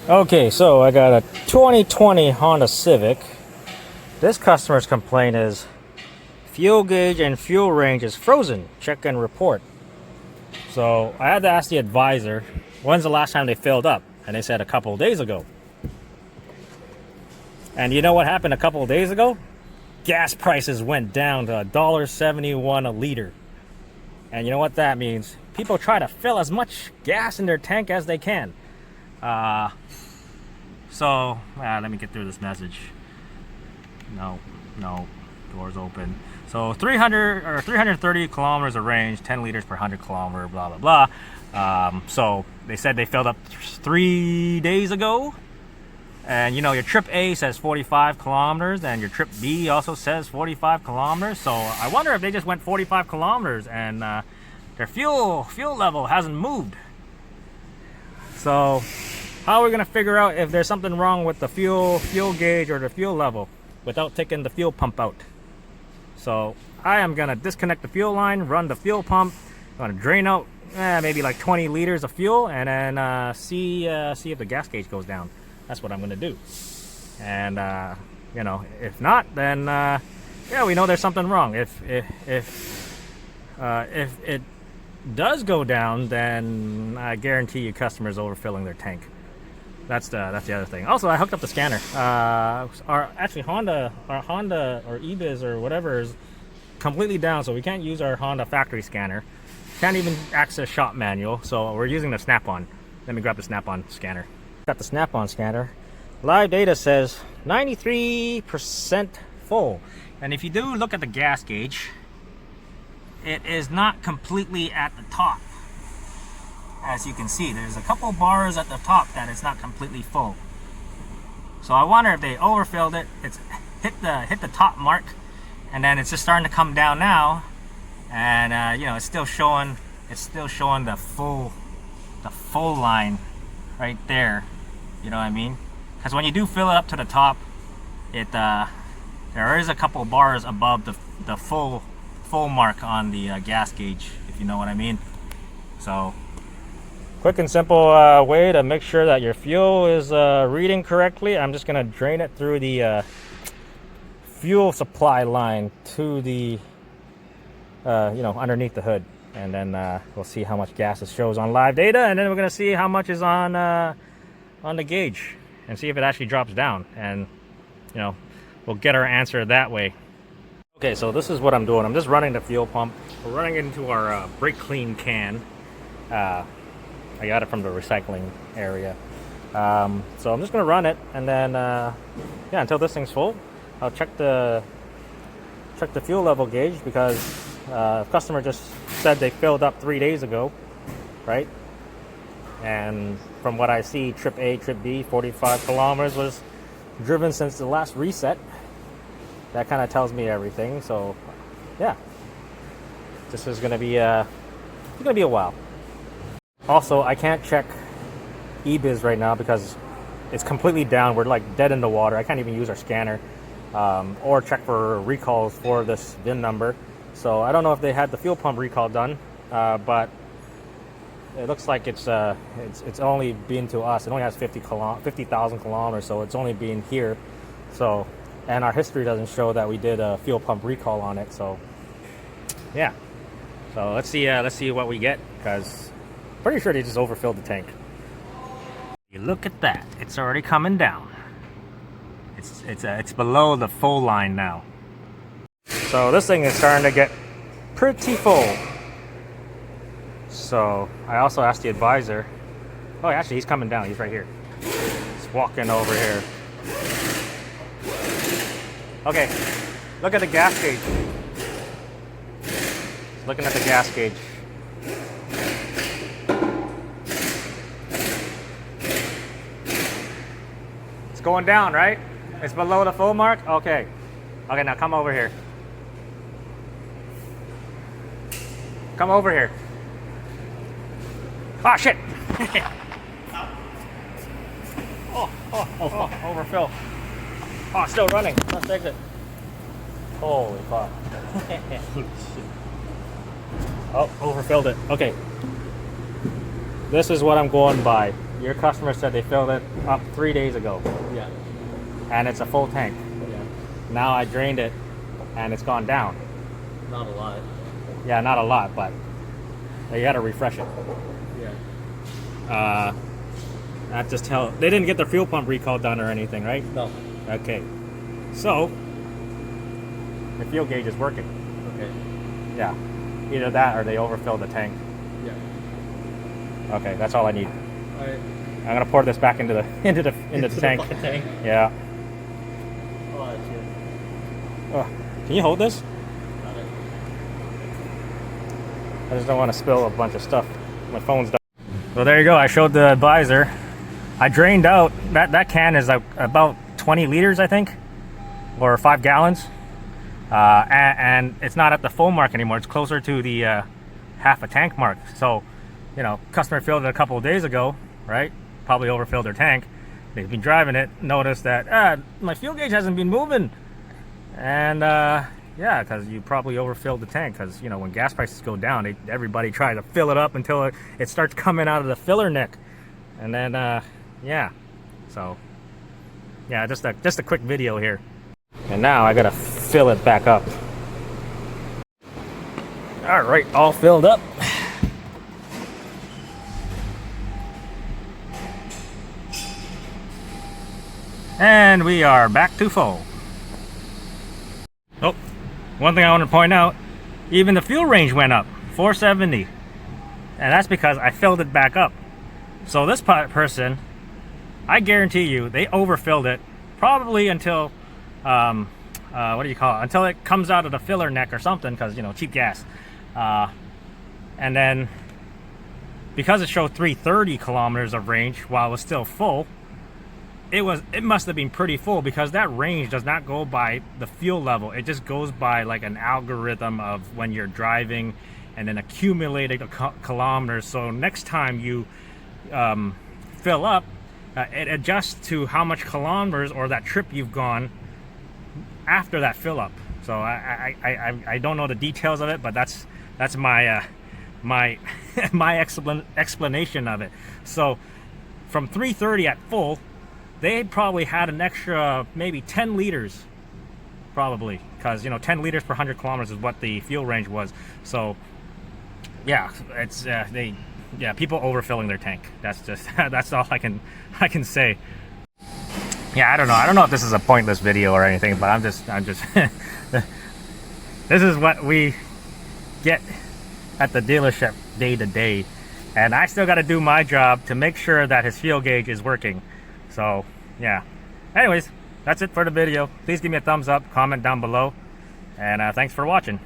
Okay, so I got a 2020 Honda Civic. This customer's complaint is fuel gauge and fuel range is frozen. Check and report. So I had to ask the advisor, when's the last time they filled up? And they said a couple of days ago. And you know what happened a couple of days ago? Gas prices went down to $1.71 a liter. And you know what that means? People try to fill as much gas in their tank as they can. Let me get through this message. No, doors open. So 300 or 330 kilometers of range, 10 liters per 100 kilometer, blah, blah, blah. So they said they filled up 3 days ago. And you know, your trip A says 45 kilometers and your trip B also says 45 kilometers. So I wonder if they just went 45 kilometers and their fuel level hasn't moved. So how are we gonna figure out if there's something wrong with the fuel gauge or the fuel level without taking the fuel pump out? So I am gonna disconnect the fuel line, run the fuel pump, gonna drain out maybe like 20 liters of fuel, and then see if the gas gauge goes down. That's what I'm gonna do. And you know, if not, then yeah, we know there's something wrong. If it does go down, then I guarantee you customers overfilling their tank. That's the other thing. Also, I hooked up the scanner. Our Honda or eBiz or whatever is completely down, so we can't use our Honda factory scanner. Can't even access shop manual, so we're using the Snap-on. Let me grab the Snap-on scanner. Got the Snap-on scanner. Live data says 93% full. And if you do look at the gas gauge, it is not completely at the top. As you can see, there's a couple bars at the top that it's not completely full. So I wonder if they overfilled it. It's hit the top mark, and then it's just starting to come down now. And you know, it's still showing the full line right there. You know what I mean? Because when you do fill it up to the top, there is a couple bars above the full mark on the gas gauge, if you know what I mean. So quick and simple way to make sure that your fuel is reading correctly. I'm just gonna drain it through the fuel supply line to the you know, underneath the hood, and then we'll see how much gas it shows on live data, and then we're gonna see how much is on the gauge and see if it actually drops down, and you know, we'll get our answer that way. Okay, so this is what I'm doing. I'm just running the fuel pump. We're running it into our brake clean can. I got it from the recycling area. So I'm just gonna run it, and then yeah, until this thing's full, I'll check the fuel level gauge, because customer just said they filled up 3 days ago, right? And from what I see, trip A, trip B, 45 kilometers was driven since the last reset. That kind of tells me everything. So yeah, this is gonna be a while. Also, I can't check eBiz right now because it's completely down. We're like dead in the water. I can't even use our scanner or check for recalls for this VIN number. So I don't know if they had the fuel pump recall done, but it looks like it's only been to us. It only has 50,000 kilometers, so it's only been here. So, and our history doesn't show that we did a fuel pump recall on it. So yeah, so let's see what we get, because pretty sure they just overfilled the tank. You look at that, it's already coming down. It's below the full line now. So this thing is starting to get pretty full. So I also asked the advisor. Oh, actually, he's coming down. He's right here. He's walking over here. Okay, look at the gas gauge. Looking at the gas gauge. It's going down, right? It's below the full mark? Okay. Okay, now come over here. Come over here. Ah, shit! oh, overfill. Oh, still running. Let's fix it. Holy fuck. Oh, overfilled it. Okay. This is what I'm going by. your customer said they filled it up 3 days ago. Yeah. And it's a full tank. Yeah. Now I drained it and it's gone down. Not a lot. Yeah, not a lot, but you gotta refresh it. Yeah. That just tell they didn't get their fuel pump recall done or anything, right? No. Okay. So the fuel gauge is working. Okay. Yeah. Either that or they overfilled the tank. Yeah. Okay, that's all I need. All right. I'm gonna pour this back into the the tank. The tank. Yeah. Oh, that's good. Oh, can you hold this? Got it. I just don't want to spill a bunch of stuff. My phone's done. So there you go. I showed the advisor. I drained out that can is like about 20 liters, I think, or 5 gallons, and it's not at the full mark anymore. It's closer to the half a tank mark. So, you know, customer filled it a couple of days ago, right? Probably overfilled their tank. They've been driving it, noticed that my fuel gauge hasn't been moving, and yeah, because you probably overfilled the tank. Because, you know, when gas prices go down, everybody tries to fill it up until it starts coming out of the filler neck, and then yeah. So yeah, just a quick video here. And now I gotta fill it back up. All right, all filled up. And we are back to full. Oh, one thing I want to point out, even the fuel range went up, 470. And that's because I filled it back up. So this person, I guarantee you, they overfilled it probably until, what do you call it? Until it comes out of the filler neck or something, because, you know, cheap gas. And then, because it showed 330 kilometers of range while it was still full, it must have been pretty full, because that range does not go by the fuel level. It just goes by like an algorithm of when you're driving and then accumulated kilometers. So next time you fill up, it adjusts to how much kilometers or that trip you've gone after that fill up. So I don't know the details of it, but that's my my explanation of it. So from 330 at full, they probably had an extra maybe 10 liters, probably, because, you know, 10 liters per 100 kilometers is what the fuel range was. So yeah, it's people overfilling their tank. That's just that's all I can say. Yeah, I don't know if this is a pointless video or anything, but I'm just this is what we get at the dealership day to day, and I still got to do my job to make sure that his fuel gauge is working. So yeah, anyways, that's it for the video. Please give me a thumbs up, comment down below, and thanks for watching.